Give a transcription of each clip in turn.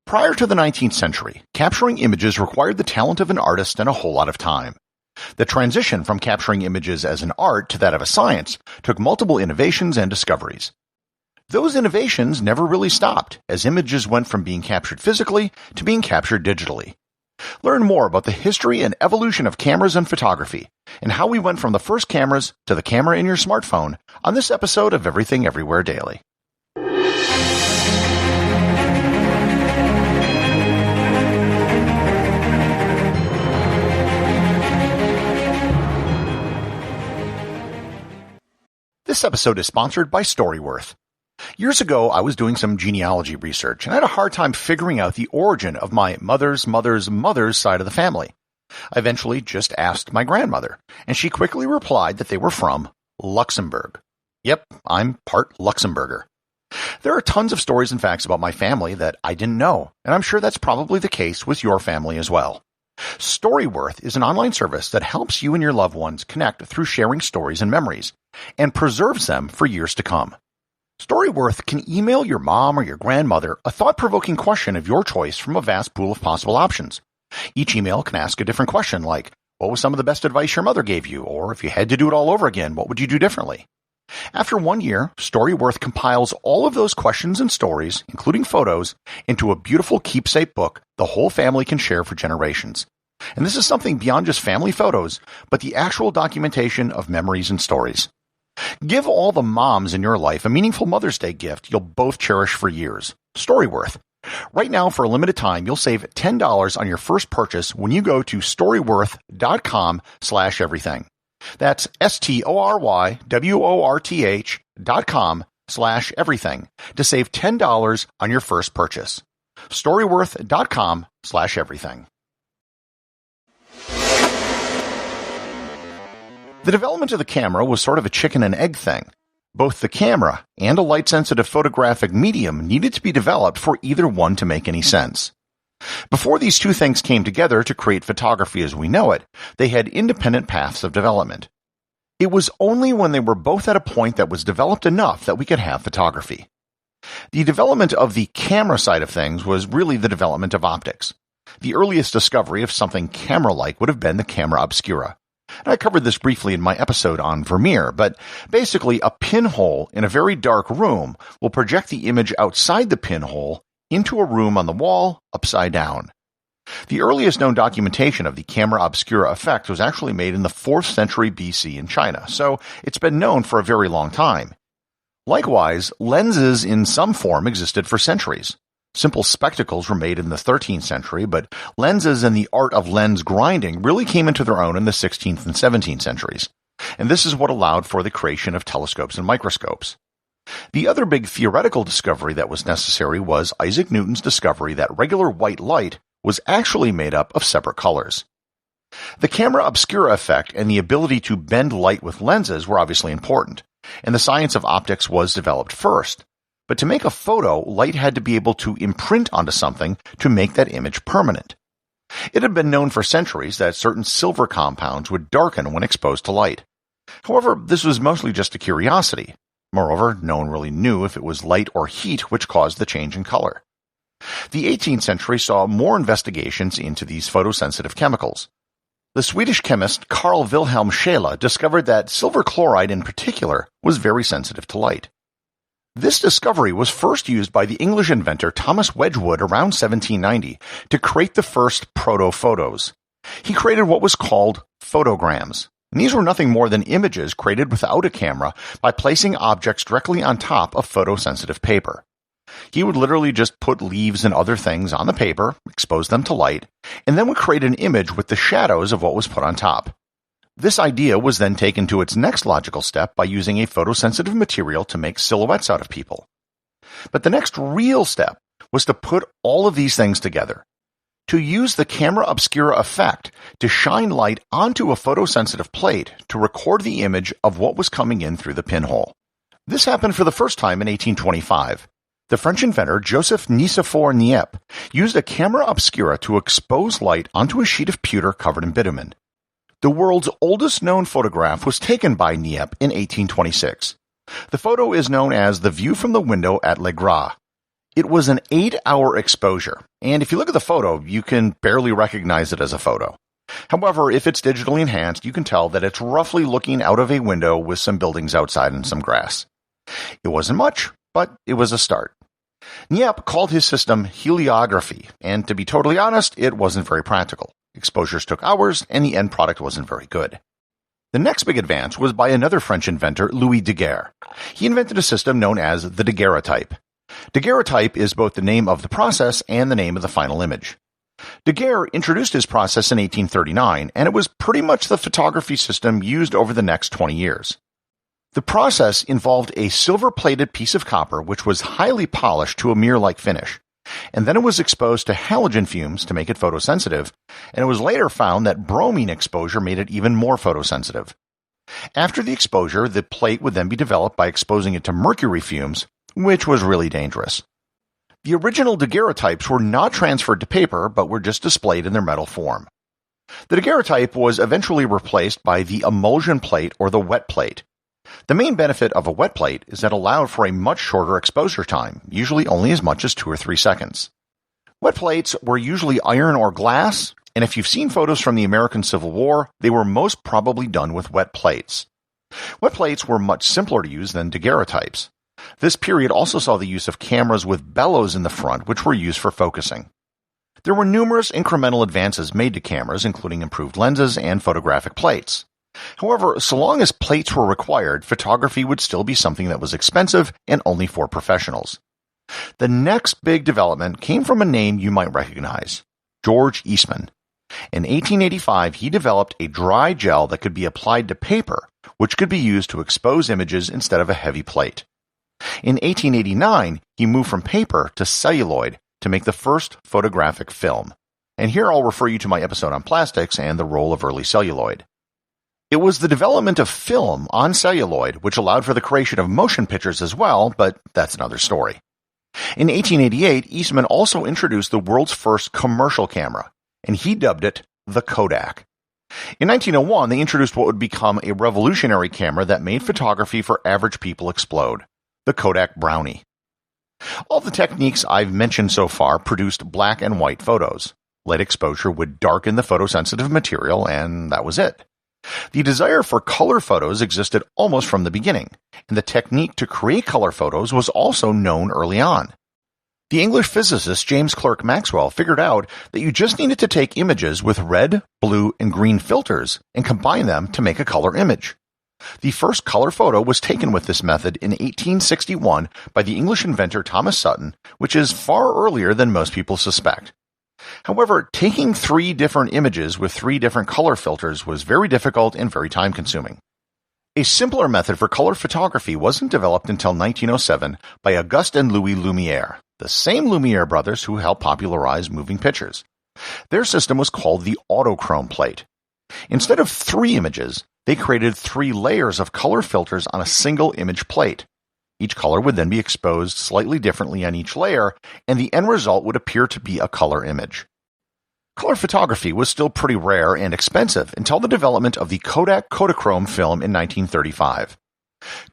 Prior to the 19th century, capturing images required the talent of an artist and a whole lot of time. The transition from capturing images as an art to that of a science took multiple innovations and discoveries. Those innovations never really stopped, as images went from being captured physically to being captured digitally. Learn more about the history and evolution of cameras and photography, and how we went from the first cameras to the camera in your smartphone on this episode of Everything Everywhere Daily. This episode is sponsored by Storyworth. Years ago, I was doing some genealogy research and I had a hard time figuring out the origin of my mother's mother's mother's side of the family. I eventually just asked my grandmother, and she quickly replied that they were from Luxembourg. Yep, I'm part Luxembourger. There are tons of stories and facts about my family that I didn't know, and I'm sure that's probably the case with your family as well. Storyworth is an online service that helps you and your loved ones connect through sharing stories and memories, and preserves them for years to come. Storyworth can email your mom or your grandmother a thought-provoking question of your choice from a vast pool of possible options. Each email can ask a different question like, what was some of the best advice your mother gave you? Or if you had to do it all over again, what would you do differently? After 1 year, Storyworth compiles all of those questions and stories, including photos, into a beautiful keepsake book the whole family can share for generations. And this is something beyond just family photos, but the actual documentation of memories and stories. Give all the moms in your life a meaningful Mother's Day gift you'll both cherish for years. Storyworth. Right now, for a limited time, you'll save $10 on your first purchase when you go to storyworth.com/everything. That's STORYWORTH.com/everything to save $10 on your first purchase. Storyworth.com/everything. The development of the camera was sort of a chicken and egg thing. Both the camera and a light-sensitive photographic medium needed to be developed for either one to make any sense. Before these two things came together to create photography as we know it, they had independent paths of development. It was only when they were both at a point that was developed enough that we could have photography. The development of the camera side of things was really the development of optics. The earliest discovery of something camera-like would have been the camera obscura. And I covered this briefly in my episode on Vermeer, but basically a pinhole in a very dark room will project the image outside the pinhole into a room on the wall, upside down. The earliest known documentation of the camera obscura effect was actually made in the 4th century BC in China, so it's been known for a very long time. Likewise, lenses in some form existed for centuries. Simple spectacles were made in the 13th century, but lenses and the art of lens grinding really came into their own in the 16th and 17th centuries. And this is what allowed for the creation of telescopes and microscopes. The other big theoretical discovery that was necessary was Isaac Newton's discovery that regular white light was actually made up of separate colors. The camera obscura effect and the ability to bend light with lenses were obviously important, and the science of optics was developed first. But to make a photo, light had to be able to imprint onto something to make that image permanent. It had been known for centuries that certain silver compounds would darken when exposed to light. However, this was mostly just a curiosity. Moreover, no one really knew if it was light or heat which caused the change in color. The 18th century saw more investigations into these photosensitive chemicals. The Swedish chemist Carl Wilhelm Scheele discovered that silver chloride in particular was very sensitive to light. This discovery was first used by the English inventor Thomas Wedgwood around 1790 to create the first proto-photos. He created what was called photograms, and these were nothing more than images created without a camera by placing objects directly on top of photosensitive paper. He would literally just put leaves and other things on the paper, expose them to light, and then would create an image with the shadows of what was put on top. This idea was then taken to its next logical step by using a photosensitive material to make silhouettes out of people. But the next real step was to put all of these things together. To use the camera obscura effect to shine light onto a photosensitive plate to record the image of what was coming in through the pinhole. This happened for the first time in 1825. The French inventor Joseph Nicephore Niepce used a camera obscura to expose light onto a sheet of pewter covered in bitumen. The world's oldest known photograph was taken by Niepce in 1826. The photo is known as The View from the Window at Le Gras. It was an 8-hour exposure, and if you look at the photo, you can barely recognize it as a photo. However, if it's digitally enhanced, you can tell that it's roughly looking out of a window with some buildings outside and some grass. It wasn't much, but it was a start. Kniep called his system heliography, and to be totally honest, it wasn't very practical. Exposures took hours, and the end product wasn't very good. The next big advance was by another French inventor, Louis Daguerre. He invented a system known as the daguerreotype. Daguerreotype is both the name of the process and the name of the final image. Daguerre introduced his process in 1839, and it was pretty much the photography system used over the next 20 years. The process involved a silver-plated piece of copper which was highly polished to a mirror-like finish, and then it was exposed to halogen fumes to make it photosensitive, and it was later found that bromine exposure made it even more photosensitive. After the exposure, the plate would then be developed by exposing it to mercury fumes, which was really dangerous. The original daguerreotypes were not transferred to paper, but were just displayed in their metal form. The daguerreotype was eventually replaced by the emulsion plate or the wet plate. The main benefit of a wet plate is that it allowed for a much shorter exposure time, usually only as much as 2 or 3 seconds. Wet plates were usually iron or glass, and if you've seen photos from the American Civil War, they were most probably done with wet plates. Wet plates were much simpler to use than daguerreotypes. This period also saw the use of cameras with bellows in the front, which were used for focusing. There were numerous incremental advances made to cameras, including improved lenses and photographic plates. However, so long as plates were required, photography would still be something that was expensive and only for professionals. The next big development came from a name you might recognize, George Eastman. In 1885, he developed a dry gel that could be applied to paper, which could be used to expose images instead of a heavy plate. In 1889, he moved from paper to celluloid to make the first photographic film. And here I'll refer you to my episode on plastics and the role of early celluloid. It was the development of film on celluloid which allowed for the creation of motion pictures as well, but that's another story. In 1888, Eastman also introduced the world's first commercial camera, and he dubbed it the Kodak. In 1901, they introduced what would become a revolutionary camera that made photography for average people explode, the Kodak Brownie. All the techniques I've mentioned so far produced black and white photos. Light exposure would darken the photosensitive material, and that was it. The desire for color photos existed almost from the beginning, and the technique to create color photos was also known early on. The English physicist James Clerk Maxwell figured out that you just needed to take images with red, blue, and green filters and combine them to make a color image. The first color photo was taken with this method in 1861 by the English inventor Thomas Sutton, which is far earlier than most people suspect. However, taking 3 different images with 3 different color filters was very difficult and very time-consuming. A simpler method for color photography wasn't developed until 1907 by Auguste and Louis Lumière, the same Lumière brothers who helped popularize moving pictures. Their system was called the autochrome plate. Instead of 3 images, they created 3 layers of color filters on a single image plate. Each color would then be exposed slightly differently on each layer, and the end result would appear to be a color image. Color photography was still pretty rare and expensive until the development of the Kodak Kodachrome film in 1935.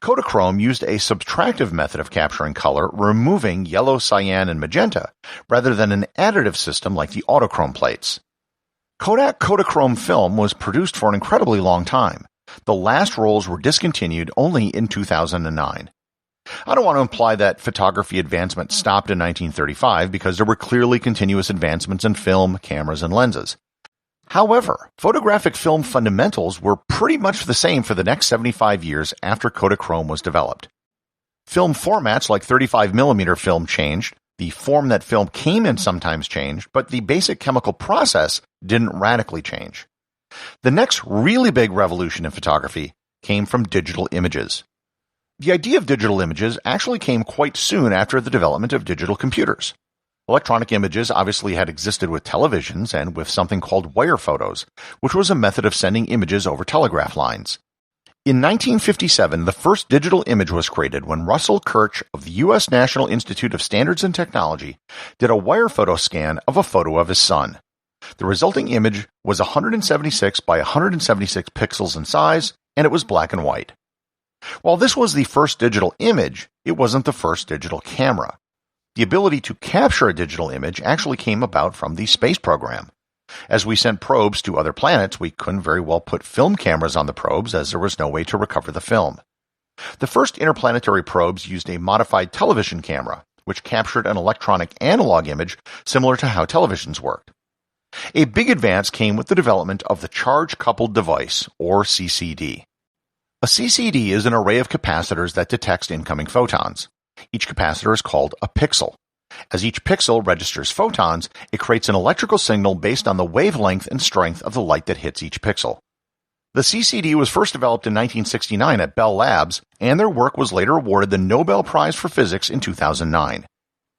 Kodachrome used a subtractive method of capturing color, removing yellow, cyan, and magenta, rather than an additive system like the autochrome plates. Kodak Kodachrome film was produced for an incredibly long time. The last rolls were discontinued only in 2009. I don't want to imply that photography advancement stopped in 1935 because there were clearly continuous advancements in film, cameras, and lenses. However, photographic film fundamentals were pretty much the same for the next 75 years after Kodachrome was developed. Film formats like 35mm film changed, the form that film came in sometimes changed, but the basic chemical process didn't radically change. The next really big revolution in photography came from digital images. The idea of digital images actually came quite soon after the development of digital computers. Electronic images obviously had existed with televisions and with something called wire photos, which was a method of sending images over telegraph lines. In 1957, the first digital image was created when Russell Kirch of the U.S. National Institute of Standards and Technology did a wire photo scan of a photo of his son. The resulting image was 176 by 176 pixels in size, and it was black and white. While this was the first digital image, it wasn't the first digital camera. The ability to capture a digital image actually came about from the space program. As we sent probes to other planets, we couldn't very well put film cameras on the probes as there was no way to recover the film. The first interplanetary probes used a modified television camera, which captured an electronic analog image similar to how televisions worked. A big advance came with the development of the charge-coupled device, or CCD. A CCD is an array of capacitors that detects incoming photons. Each capacitor is called a pixel. As each pixel registers photons, it creates an electrical signal based on the wavelength and strength of the light that hits each pixel. The CCD was first developed in 1969 at Bell Labs, and their work was later awarded the Nobel Prize for Physics in 2009.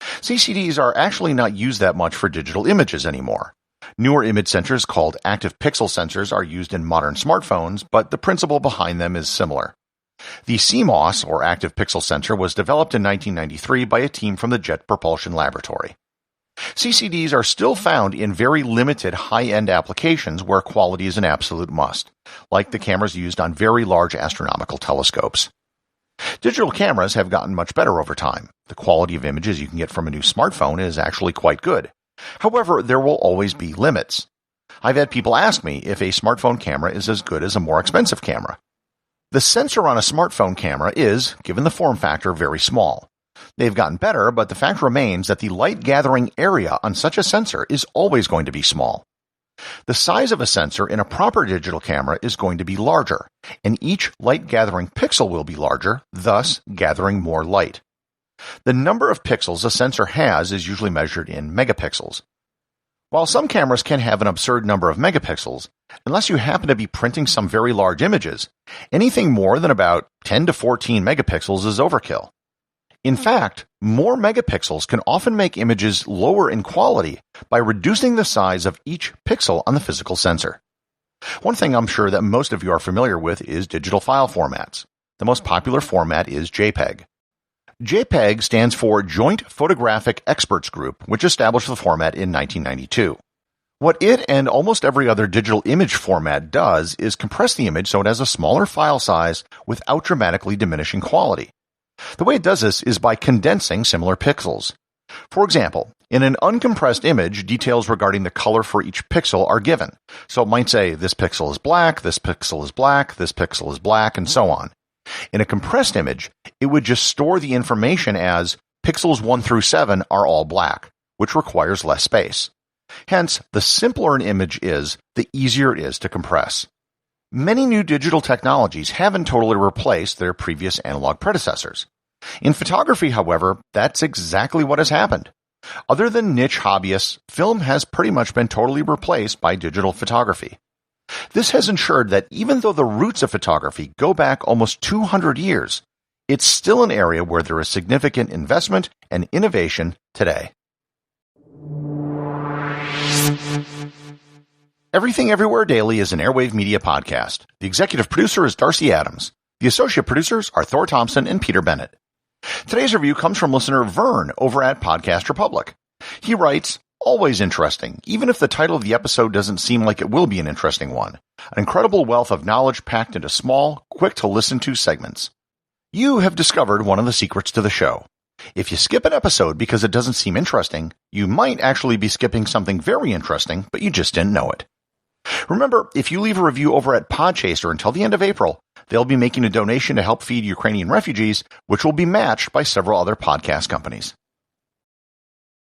CCDs are actually not used that much for digital images anymore. Newer image sensors called active pixel sensors are used in modern smartphones, but the principle behind them is similar. The CMOS, or active pixel sensor, was developed in 1993 by a team from the Jet Propulsion Laboratory. CCDs are still found in very limited high-end applications where quality is an absolute must, like the cameras used on very large astronomical telescopes. Digital cameras have gotten much better over time. The quality of images you can get from a new smartphone is actually quite good. However, there will always be limits. I've had people ask me if a smartphone camera is as good as a more expensive camera. The sensor on a smartphone camera is, given the form factor, very small. They've gotten better, but the fact remains that the light-gathering area on such a sensor is always going to be small. The size of a sensor in a proper digital camera is going to be larger, and each light-gathering pixel will be larger, thus gathering more light. The number of pixels a sensor has is usually measured in megapixels. While some cameras can have an absurd number of megapixels, unless you happen to be printing some very large images, anything more than about 10 to 14 megapixels is overkill. In fact, more megapixels can often make images lower in quality by reducing the size of each pixel on the physical sensor. One thing I'm sure that most of you are familiar with is digital file formats. The most popular format is JPEG. JPEG stands for Joint Photographic Experts Group, which established the format in 1992. What it and almost every other digital image format does is compress the image so it has a smaller file size without dramatically diminishing quality. The way it does this is by condensing similar pixels. For example, in an uncompressed image, details regarding the color for each pixel are given. So it might say this pixel is black, this pixel is black, this pixel is black, and so on. In a compressed image, it would just store the information as pixels 1 through 7 are all black, which requires less space. Hence, the simpler an image is, the easier it is to compress. Many new digital technologies haven't totally replaced their previous analog predecessors. In photography, however, that's exactly what has happened. Other than niche hobbyists, film has pretty much been totally replaced by digital photography. This has ensured that even though the roots of photography go back almost 200 years, it's still an area where there is significant investment and innovation today. Everything Everywhere Daily is an Airwave Media podcast. The executive producer is Darcy Adams. The associate producers are Thor, Thomsen, and Peter Bennett. Today's review comes from listener Vern over at Podcast Republic. He writes, "Always interesting, even if the title of the episode doesn't seem like it will be an interesting one. An incredible wealth of knowledge packed into small, quick-to-listen-to segments. You have discovered one of the secrets to the show. If you skip an episode because it doesn't seem interesting, you might actually be skipping something very interesting, but you just didn't know it. Remember, if you leave a review over at Podchaser until the end of April, they'll be making a donation to help feed Ukrainian refugees, which will be matched by several other podcast companies.